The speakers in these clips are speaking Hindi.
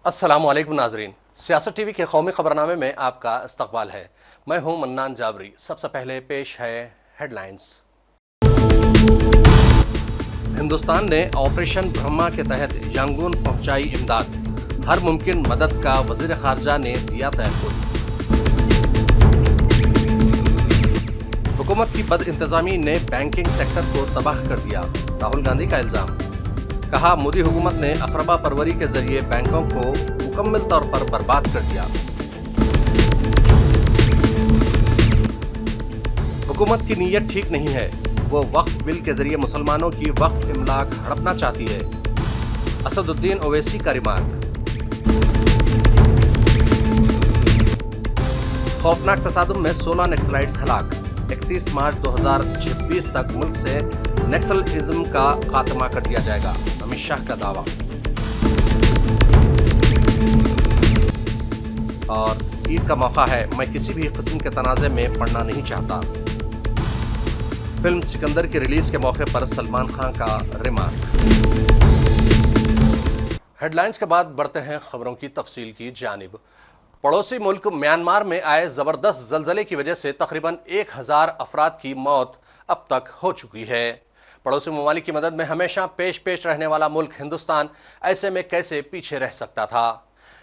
अस्सलामुअलैकुम नाजरीन, सियासत टीवी के कौमी खबरनामे में आपका इस्तकबाल है। मैं हूं मन्नान जाबरी। सबसे पहले पेश है हेडलाइंस। हिंदुस्तान ने ऑपरेशन ब्रह्मा के तहत यांगून पहुंचाई इमदाद। हर मुमकिन मदद का वजीर खारजा ने दिया तयक़ुद। हुकूमत की बद इंतजामी ने बैंकिंग सेक्टर को तबाह कर दिया, राहुल गांधी का इल्जाम। कहा, मोदी हुकूमत ने अकरबा परवरी के जरिए बैंकों को मुकम्मल तौर पर बर्बाद कर दिया। हुकूमत की नीयत ठीक नहीं है, वो वक्फ बिल के जरिए मुसलमानों की वक्फ इमलाक हड़पना चाहती है, असदुद्दीन ओवैसी का रिमार्क। खौफनाक तसादुम में 16 नक्सलाइट्स हलाक। 31 मार्च 2026 तक मुल्क से नक्सलिज्म का खात्मा कर दिया जाएगा, अमित शाह का दावा। और ईद का मौका है, मैं किसी भी किस्म के तनाज़े में पड़ना नहीं चाहता। फिल्म सिकंदर की रिलीज के मौके पर सलमान खान का रिमार्क। हेडलाइंस के बाद बढ़ते हैं खबरों की तफसील की जानिब। पड़ोसी मुल्क म्यांमार में आए जबरदस्त जलजले की वजह से तकरीबन 1000 अफराद की मौत अब तक हो चुकी है। पड़ोसी ममालिक की मदद में हमेशा पेश रहने वाला मुल्क हिंदुस्तान ऐसे में कैसे पीछे रह सकता था।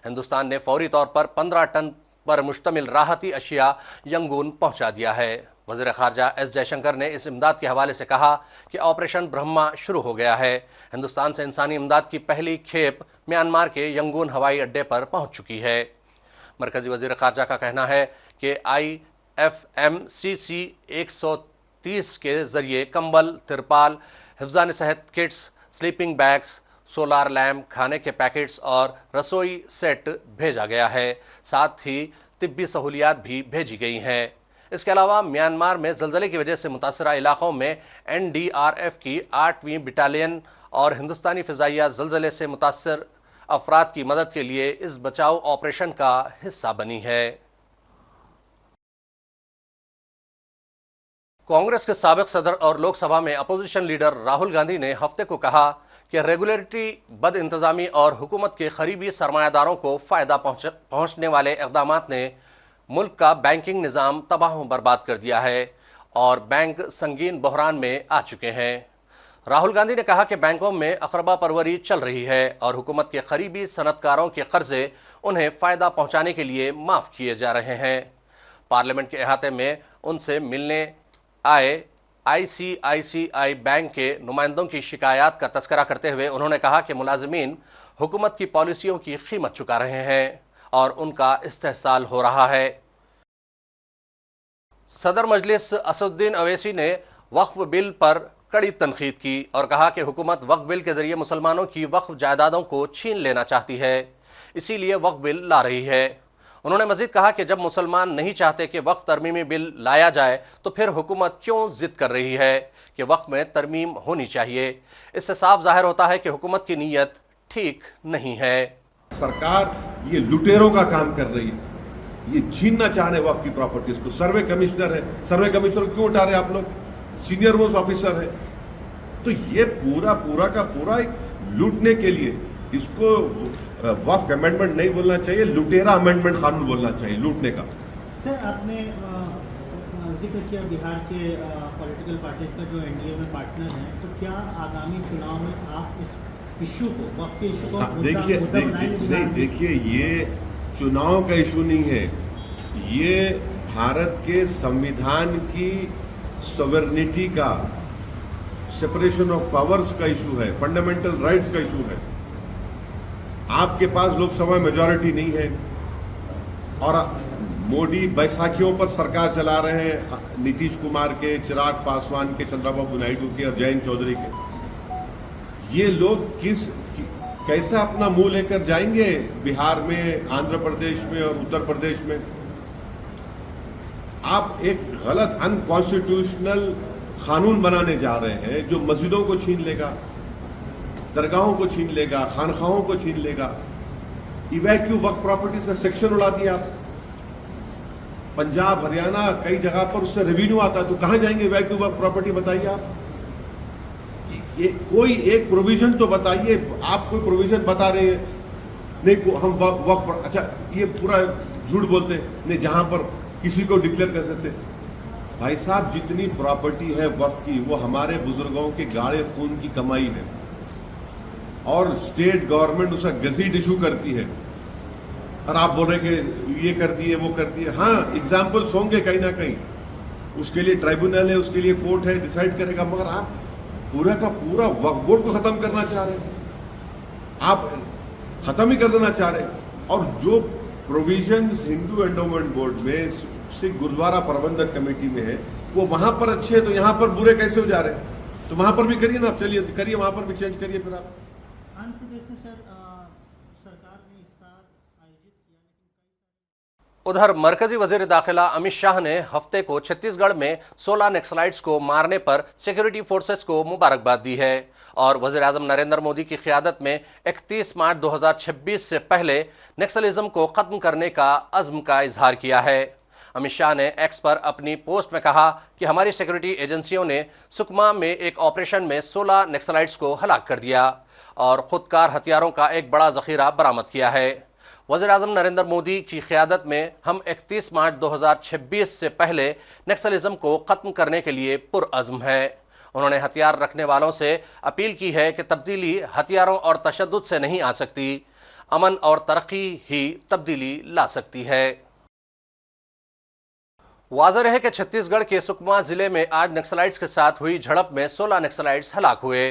हिंदुस्तान ने फौरी तौर पर 15 टन पर मुश्तमिल राहती अशिया यंगून पहुंचा दिया है। वज़ीर ख़ारजा एस जयशंकर ने इस इमदाद के हवाले से कहा कि ऑपरेशन ब्रह्मा शुरू हो गया है। हिंदुस्तान से इंसानी इमदाद की पहली खेप म्यांमार के यंगून हवाई अड्डे पर पहुंच चुकी है। मरकजी वज़ीर ख़ारजा का कहना है कि IFMCC 130 के ज़रिए कंबल, तिरपाल, हिफ़्ज़ान सेहत kits, sleeping bags, solar lamp, खाने के पैकेट्स और रसोई सेट भेजा गया है। साथ ही तिब्बी सहूलियात भी भेजी गई हैं। इसके अलावा म्यांमार में ज़लज़ले की वजह से मुतासरा इलाक़ों में NDRF की 8वीं बटालियन और हिंदुस्तानी फ़िज़ाइया ज़लज़ले से मुतासर अफराद की मदद के लिए इस बचाव ऑपरेशन का हिस्सा बनी है। कांग्रेस के साबिक सदर और लोकसभा में अपोजिशन लीडर राहुल गांधी ने हफ्ते को कहा कि रेगुलेटरी बद इंतजामी और हुकूमत के करीबी सरमायादारों को फ़ायदा पहुंचने वाले इक़दामात ने मुल्क का बैंकिंग निज़ाम तबाह बर्बाद कर दिया है और बैंक संगीन बहरान में आ चुके हैं। राहुल गांधी ने कहा कि बैंकों में अकरबा परवरी चल रही है और हुकूमत के करीबी सनतकारों के कर्जे उन्हें फ़ायदा पहुंचाने के लिए माफ़ किए जा रहे हैं। पार्लियामेंट के अहाते में उनसे मिलने आए ICICI बैंक के नुमाइंदों की शिकायत का तस्करा करते हुए उन्होंने कहा कि मुलाजिमीन हुकूमत की पॉलिसियों की कीमत चुका रहे हैं और उनका इस्तेहसाल हो रहा है। सदर मजलिस असदुद्दीन ओवैसी ने वक्फ बिल पर कड़ी तनकीद की और कहा कि हुकूमत वक्फ बिल के जरिए मुसलमानों की वक्फ जायदादों को छीन लेना चाहती है, इसीलिए वक्फ बिल ला रही है। उन्होंने मजीद कहा कि जब मुसलमान नहीं चाहते कि वक्फ तरमीमी बिल लाया जाए तो फिर हुकूमत क्यों जिद कर रही है कि वक्फ में तरमीम होनी चाहिए। इससे साफ जाहिर होता है कि हुकूमत की नीयत ठीक नहीं है। सरकार ये लुटेरों का काम कर रही है, ये छीनना चाह रहे वक्फ की प्रॉपर्टीज को। सर्वे कमिश्नर है, सर्वे कमिश्नर क्यों उठा रहे आप लोग? सीनियर मोस्ट ऑफिसर है। तो ये पूरा का पूरा एक लूटने के लिए, इसको वक्फ अमेंडमेंट नहीं बोलना चाहिए, लुटेरा अमेंडमेंट कानून बोलना चाहिए, लूटने का। सर, आपने जिक्र किया बिहार के पॉलिटिकल पार्टी का जो NDA में पार्टनर है, तो क्या आगामी चुनाव में आप इस इशू को, वक्फ के इशू को देखिए, ये चुनाव का इशू नहीं है, ये भारत के संविधान की सॉवरेनिटी का, सेपरेशन ऑफ पावर्स का इशू है, फंडामेंटल राइट्स का इशू है। आपके पास लोकसभा मेजॉरिटी नहीं है और मोदी बैसाखियों पर सरकार चला रहे हैं, नीतीश कुमार के, चिराग पासवान के, चंद्रबाबू नायडू के और जयंत चौधरी के। ये लोग कैसे अपना मुंह लेकर जाएंगे बिहार में, आंध्र प्रदेश में और उत्तर प्रदेश में? आप एक गलत अनकॉन्स्टिट्यूशनल कानून बनाने जा रहे हैं जो मस्जिदों को छीन लेगा, दरगाहों को छीन लेगा, खानखाहों को छीन लेगा। इवैक्यू वक्फ प्रॉपर्टीज का सेक्शन उड़ा दिया आप। पंजाब, हरियाणा, कई जगह पर उससे रेवेन्यू आता है, तो कहां जाएंगे इवैक्यू वक्फ प्रॉपर्टी? बताइए आप। ये कोई एक प्रोविजन तो बताइए। आप कोई प्रोविजन बता रहे हैं नहीं हम वक्त पर, अच्छा ये पूरा झूठ बोलते हैं, नहीं जहां पर किसी को डिक्लेयर कर देते। भाई साहब जितनी प्रॉपर्टी है वक्त की वो हमारे बुजुर्गों के गाढ़े खून की कमाई है और स्टेट गवर्नमेंट उसका गजीट इशू करती है और आप बोल रहे कि ये करती है वो करती है। हाँ एग्जाम्पल्स होंगे कहीं ना कहीं, उसके लिए ट्राइब्यूनल है, उसके लिए कोर्ट है, डिसाइड करेगा, मगर आप पूरा का पूरा वक्फ बोर्ड को खत्म करना चाह रहे हैं, आप खत्म ही कर देना चाह रहे हैं। और जो प्रोविजंस हिंदू एंडोमेंट बोर्ड में सिख गुरुद्वारा प्रबंधक कमेटी में है वो वहां पर अच्छे है तो यहाँ पर बुरे कैसे हो जा रहे हैं? तो वहां पर भी करिए ना आप, चलिए करिए, वहां पर भी चेंज करिए। फिर आप आंध्र प्रदेश में सर सरकार ने इफ्तार आयोजित किया, उधर मरकजी वजीर दाखिला अमित शाह ने हफ्ते को छत्तीसगढ़ में 16 नक्सलाइट्स को मारने पर सिक्योरिटी फोर्सेस को मुबारकबाद दी है और वजीर आजम नरेंद्र मोदी की क़ियादत में 31 मार्च 2026 से पहले नक्सलिज्म को ख़त्म करने का अज़्म का इजहार किया है। अमित शाह ने एक्स पर अपनी पोस्ट में कहा कि हमारी सिक्योरिटी एजेंसियों ने सुकमा में एक ऑपरेशन में 16 नक्सलाइट्स को हलाक कर दिया और ख़ुदकार हथियारों का एक बड़ा ज़ख़ीरा बरामद किया है। वज़ीर आज़म नरेंद्र मोदी की क़ियादत में हम 31 मार्च 2026 से पहले नक्सलिज्म को ख़त्म करने के लिए पुरअज़्म हैं। उन्होंने हथियार रखने वालों से अपील की है कि तब्दीली हथियारों और तशद्दुद से नहीं आ सकती, अमन और तरक्की ही तब्दीली ला सकती है। वाज़ेह है कि छत्तीसगढ़ के सुकमा जिले में आज नक्सलाइट्स के साथ हुई झड़प में 16 नक्सलाइट्स हलाक हुए,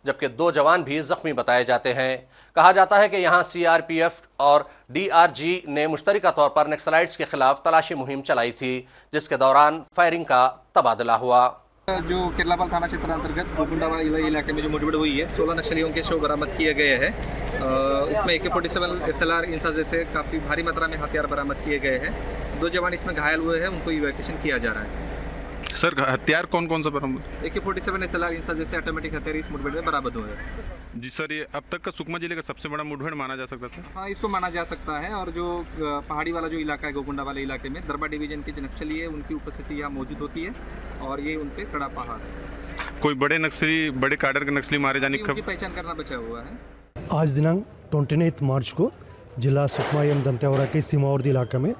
जबकि 2 जवान भी जख्मी बताए जाते हैं। कहा जाता है कि यहां सीआरपीएफ और डीआरजी ने मुश्तरका तौर पर नक्सलाइट्स के खिलाफ तलाशी मुहिम चलाई थी, जिसके दौरान फायरिंग का तबादला हुआ। जो केरलापाल थाना क्षेत्र अंतर्गत गोकुंडावाला इलाके में जो मुठभेड़ हुई है, 16 नक्सलियों के शव बरामद किए गए हैं। इसमें AK-47 SLR इंसा जैसे काफ़ी भारी मात्रा में हथियार बरामद किए गए हैं। 2 जवान इसमें घायल हुए हैं, उनको इवैक्यूएशन किया जा रहा है। सर हथियार कौन कौन सा बरामद? AK-47 SLR इंसा जैसे ऑटोमेटिक हथियार इस मुठभेड़ में बरामद हुए हैं। जी सर, ये अब तक का सुकमा जिले का सबसे बड़ा मुठभेड़ माना जा सकता है? हाँ, इसको माना जा सकता है। और जो पहाड़ी वाला जो इलाका है गोकुंडा वाले इलाके में दरबा डिवीजन के जो नक्सली है उनकी उपस्थिति यहाँ मौजूद होती है और ये उन पे कड़ा पहाड़ है। कोई बड़े नक्सली, बड़े काडर के नक्सली मारे जाने की उनकी पहचान करना बचा हुआ है। आज दिनांक 29 मार्च को जिला सुकमा एवं दंतेवाड़ा के सीमावर्ती इलाका में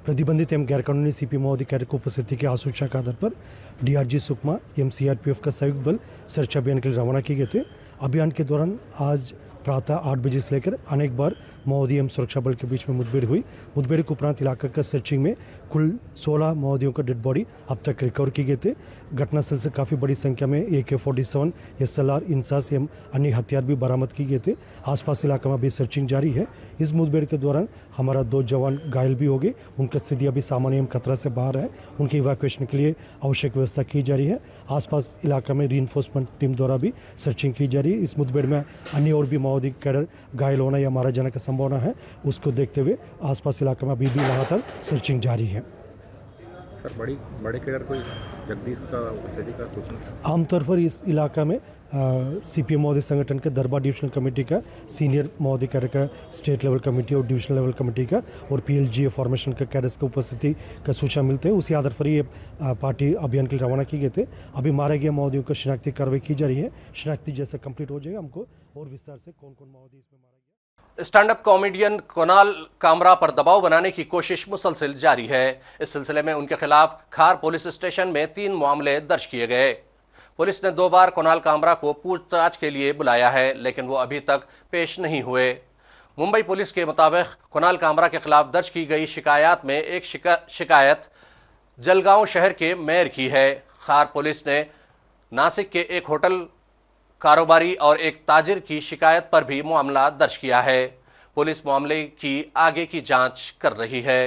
प्रतिबंधित एवं गैरकानूनी सीपी माओवादी कैडर की उपस्थिति की आसूचना के आधार पर डीआरजी सुकमा एवं सीआरपीएफ का संयुक्त बल सर्च अभियान के लिए रवाना किए गए थे। अभियान के दौरान आज प्रातः 8 बजे से लेकर अनेक बार माओवादी एवं सुरक्षा बल के बीच में मुठभेड़ हुई। मुठभेड़ के उपरांत इलाका का सर्चिंग में कुल 16 माओवादियों का डेड बॉडी अब तक रिकवर किए गए थे। घटनास्थल से काफ़ी बड़ी संख्या में AK-47 SLR इंसास एवं अन्य हथियार भी बरामद किए गए थे। आसपास इलाका में अभी सर्चिंग जारी है। इस मुठभेड़ के दौरान हमारा 2 जवान घायल भी हो गए, उनकी स्थिति अभी सामान्य एवं खतरा से बाहर है। उनके इवैक्यूएशन के लिए आवश्यक व्यवस्था की जा रही है। आसपास इलाका में रीइंफोर्समेंट टीम द्वारा भी सर्चिंग की जा रही है। इस मुठभेड़ में अन्य और भी माओवादी कैडर घायल होना या मारा जाने की संभावना है, उसको देखते हुए आसपास इलाके में अभी भी लगातार सर्चिंग जारी है। सर बड़े कैडर कोई जगदीश का स्थिति का कुछ आमतौर पर इस इलाका में CPM माओवादी संगठन के दरबार डिविजनल कमेटी का, सीनियर माओवादी कैडर का स्टेट लेवल कमेटी और डिविजनल लेवल कमेटी का और PLGA फॉर्मेशन का कैडर्स की उपस्थिति का सूचना मिलते हैं। उसी आधार पर ये पार्टी अभियान के लिए रवाना की गए थे। अभी मारे गए माओवादियों को शिनाख्ती कार्रवाई की जा रही है। शिनाख्ती जैसे कंप्लीट हो जाएगा हमको और विस्तार से कौन कौन माओवादी इसमें मारा गया। Stand up comedian Kunal Kamra पर दबाव बनाने की कोशिश मुसलसल जारी है। इस सिलसिले में उनके खिलाफ खार पुलिस स्टेशन में 3 मामले दर्ज किए गए। पुलिस ने 2 बार कुणाल कामरा को पूछताछ के लिए बुलाया है, लेकिन वो अभी तक पेश नहीं हुए। मुंबई पुलिस के मुताबिक कुणाल कामरा के खिलाफ दर्ज की गई शिकायत में एक शिकायत जलगांव शहर के मेयर की है। खार पुलिस ने नासिक के एक होटल कारोबारी और एक ताजिर की शिकायत पर भी मामला दर्ज किया है। पुलिस मामले की आगे की जांच कर रही है।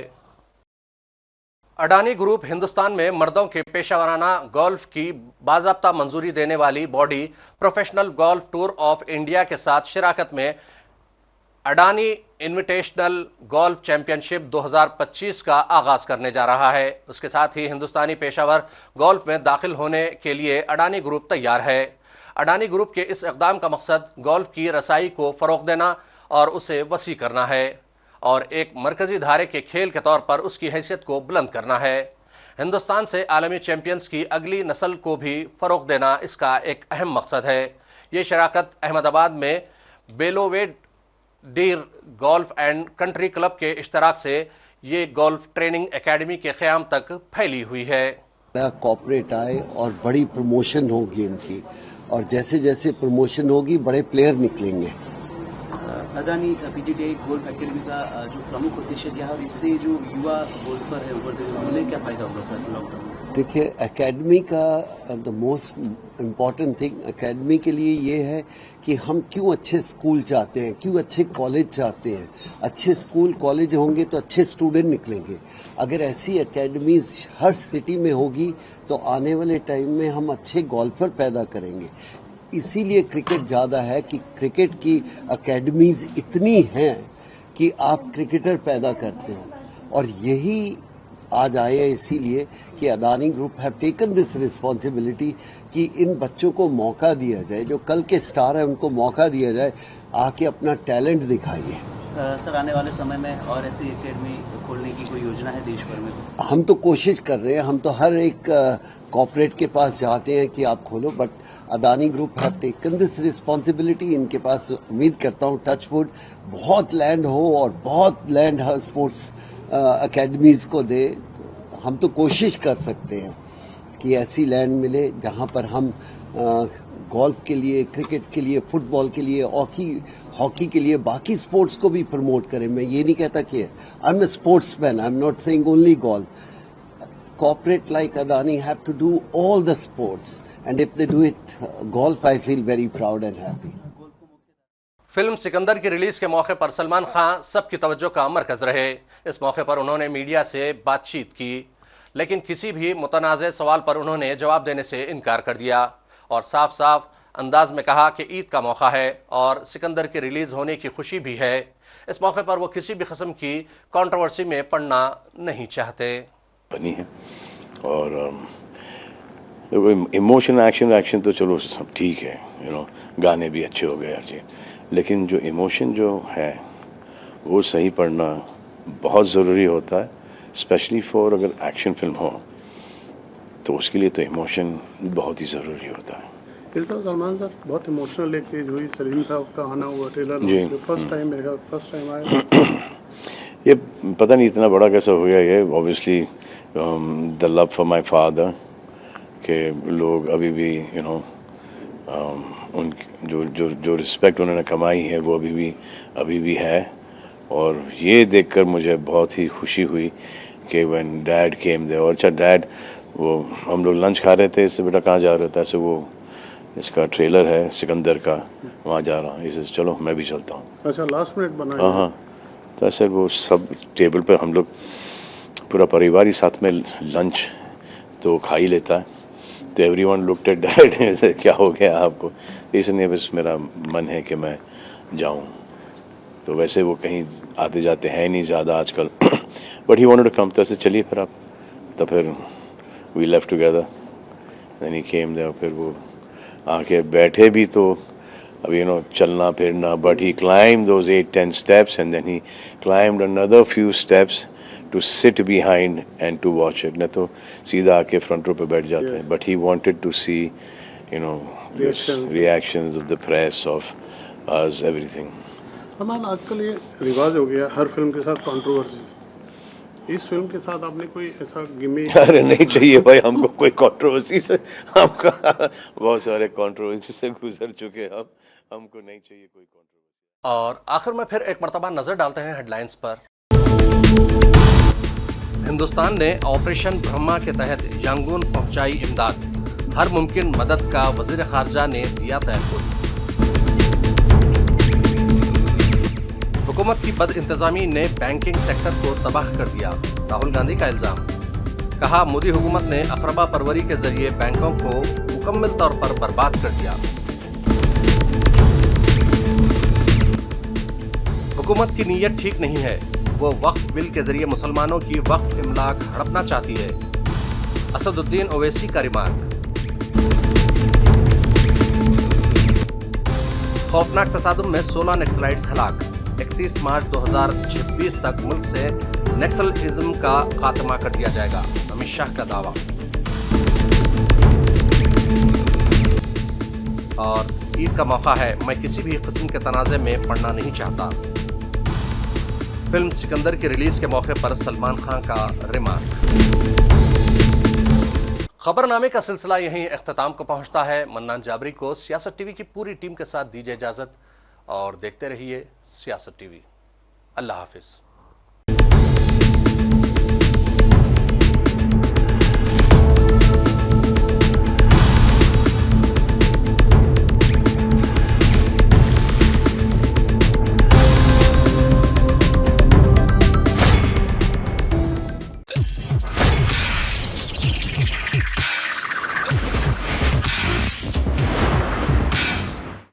अडानी ग्रुप हिंदुस्तान में मर्दों के पेशेवराना गोल्फ की बाज़ाब्ता मंजूरी देने वाली body professional golf tour of India के साथ शिराकत में अडानी इन्विटेशनल गोल्फ चैंपियनशिप 2025 का आगाज़ करने जा रहा है। उसके साथ ही हिंदुस्तानी पेशेवर गोल्फ में दाखिल होने के लिए अडानी ग्रुप तैयार है। अडानी ग्रुप के इस इक़दाम का मकसद गोल्फ की रसाई को फ़रोग़ देना और उसे वसी करना है और एक मरकज़ी धारे के खेल के तौर पर उसकी हैसियत को बुलंद करना है। हिंदुस्तान से आलमी चैंपियंस की अगली नस्ल को भी फ़रोग़ देना इसका एक अहम मकसद है। ये शराकत अहमदाबाद में Belvedere golf and country club के इश्तराक से ये गोल्फ ट्रेनिंग एकेडमी के क़याम तक फैली हुई है। नया कॉर्पोरेट आए और बड़ी प्रमोशन हो गेम की, और जैसे जैसे प्रमोशन होगी बड़े प्लेयर निकलेंगे। अदानी पीजीटीआई गोल्फ एकेडमी का जो प्रमुख उद्देश्य क्या है और इससे जो युवा गोल्फर है उन्हें क्या फायदा होगा सर लॉन्ग टर्म में? देखिए, एकेडमी का the most important thing academy के लिए ये है कि हम क्यों अच्छे स्कूल चाहते हैं, क्यों अच्छे कॉलेज चाहते हैं। अच्छे स्कूल कॉलेज होंगे तो अच्छे स्टूडेंट निकलेंगे। अगर ऐसी एकेडमीज हर सिटी में होगी तो आने वाले टाइम में हम अच्छे गोल्फर पैदा करेंगे। इसीलिए क्रिकेट ज़्यादा है कि क्रिकेट की एकेडमीज इतनी हैं कि आप क्रिकेटर पैदा करते हो, और यही आज आए हैं इसीलिए कि Adani group have taken this responsibility कि इन बच्चों को मौका दिया जाए, जो कल के स्टार है उनको मौका दिया जाए, आके अपना टैलेंट दिखाइए। सर आने वाले समय में और ऐसी एकेडमी खोलने की कोई योजना है देश भर में? हम तो कोशिश कर रहे हैं, हम तो हर एक कॉर्पोरेट के पास जाते हैं कि आप खोलो, but Adani group have taken this responsibility. इनके पास उम्मीद करता हूँ टचवुड बहुत लैंड हो और बहुत लैंड स्पोर्ट्स एकेडमीज को दे। हम तो कोशिश कर सकते हैं कि ऐसी लैंड मिले जहां पर हम गोल्फ के लिए, क्रिकेट के लिए, फुटबॉल के लिए, हॉकी के लिए, बाकी स्पोर्ट्स को भी प्रमोट करें। मैं ये नहीं कहता कि I am a sportsman, I am not saying only golf. Corporate like Adani have to do all the sports, and if they do it golf, I feel very proud and happy. Film Sikandar की रिलीज के मौके पर सलमान खान सबकी तवज्जो का मरकज रहे। इस मौके पर उन्होंने मीडिया से बातचीत की, लेकिन किसी भी मुतनाज़ सवाल पर उन्होंने जवाब देने से इनकार कर दिया और साफ साफ अंदाज में कहा कि ईद का मौका है और सिकंदर की रिलीज होने की खुशी भी है। इस मौके पर वो किसी भी किस्म की कंट्रोवर्सी में पड़ना नहीं चाहते। बनी है और इमोशन एक्शन तो चलो सब ठीक है, गाने भी अच्छे हो गए हर चीज़, लेकिन जो इमोशन जो है वो सही पढ़ना बहुत ज़रूरी होता है, स्पेशली फॉर अगर एक्शन फिल्म हो तो उसके लिए तो इमोशन बहुत ही ज़रूरी होता है। इस बार सलमान सर बहुत इमोशनल एक चीज़ हुई, सलीम साहब का आना हुआ ट्रेलर जी, फर्स्ट टाइम आया। ये पता नहीं इतना बड़ा कैसा हो गया ये, obviously the love for my father के लोग अभी भी उन जो रिस्पेक्ट उन्होंने कमाई है वो अभी भी है, और ये देखकर मुझे बहुत ही खुशी हुई कि व्हेन डैड केम देयर। और अच्छा डैड, वो हम लोग लंच खा रहे थे, इससे बेटा कहाँ जा रहे थे, ऐसे वो इसका ट्रेलर है सिकंदर का, वहाँ जा रहा हूँ, इसे चलो मैं भी चलता हूँ। अच्छा लास्ट मिनट बनाया? हाँ, तो ऐसे वो सब टेबल पे हम लोग पूरा परिवार ही साथ में लंच तो खा ही लेता है, तो एवरीवन लुक्ड एट डैड, ऐसे क्या हो गया आपको, इसलिए बस मेरा मन है कि मैं जाऊं। तो वैसे वो कहीं आते जाते हैं नहीं ज़्यादा आजकल, but he wanted to come, तो ऐसे चलिए फिर आप, तो फिर we left together, then he came there, फिर वो आके बैठे भी तो अब चलना फिरना, but he climbed those 8-10 steps and then he climbed another few steps to sit behind and to watch it. नहीं तो सीधा आके फ्रंट रो पे बैठ जाते हैं, but he wanted to see reactions of the press, of us, everything. Salman आजकल ये रिवाज हो गया हर फिल्म के साथ कंट्रोवर्सी, इस फिल्म के साथ आपने कोई ऐसा गिमिक? अरे नहीं चाहिए भाई हमको कोई कंट्रोवर्सी से, हमका बहुत सारे कंट्रोवर्सी से गुजर चुके हैं, हमको नहीं चाहिए कोई कंट्रोवर्सी। और आखिर में फिर एक मर्तबा नजर डालते हैं हेडलाइंस पर। हिंदुस्तान ने ऑपरेशन ब्रह्मा के तहत यांगून पहुंचाई इमदाद, हर मुमकिन मदद का वजीर खारजा ने दिया तहफ़्फ़ुज़। हुकूमत की बद इंतजामी ने बैंकिंग सेक्टर को तबाह कर दिया, राहुल गांधी का इल्जाम। कहा मोदी हुकूमत ने अफरबा परवरी के जरिए बैंकों को मुकम्मल तौर पर बर्बाद कर दिया। हुकूमत की नीयत ठीक नहीं है, वो वक्फ बिल के जरिए मुसलमानों की वक्फ इमलाक हड़पना चाहती है, असदुद्दीन ओवैसी का रिमार्क। खौफनाक तसादुम में 16 नक्सलाइट्स हलाक, 31 मार्च 2026 तक मुल्क से नक्सलिज्म का खात्मा कर दिया जाएगा, अमित शाह का दावा। और ईद का मौका है, मैं किसी भी किस्म के तनाज़े में पड़ना नहीं चाहता। फिल्म सिकंदर की रिलीज के मौके पर सलमान खान का रिमार्क। खबरनामे का सिलसिला यहीं इख्तिताम को पहुंचता है। मन्नान जाबरी को सियासत टीवी की पूरी टीम के साथ दीजिए इजाजत और देखते रहिए सियासत टीवी। अल्लाह हाफिज।